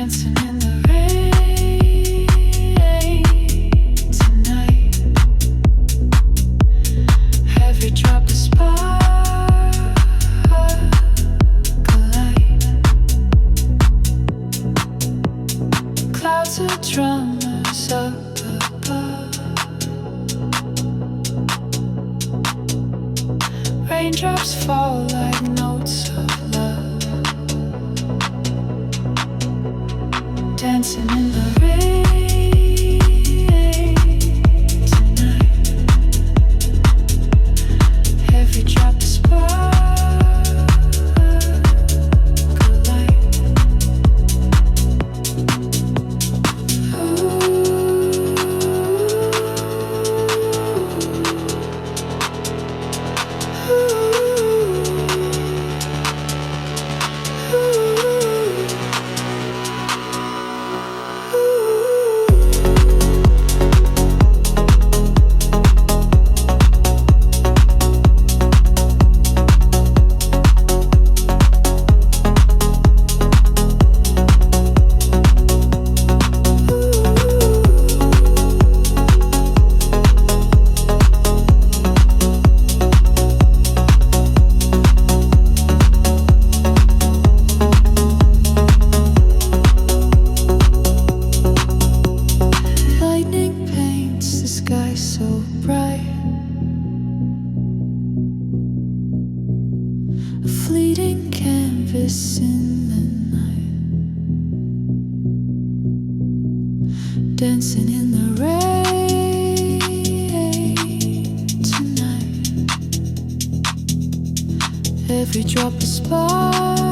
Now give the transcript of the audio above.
Dancing in the rain tonight. Every drop of sparklight. Clouds of drummers up above. Raindrops fall like notes of love. Dancing in the rain tonight. Every drop of sparklight. Lightning paints the sky so bright. A fleeting canvas in the night. Dancing in the rain tonight. Every drop of spark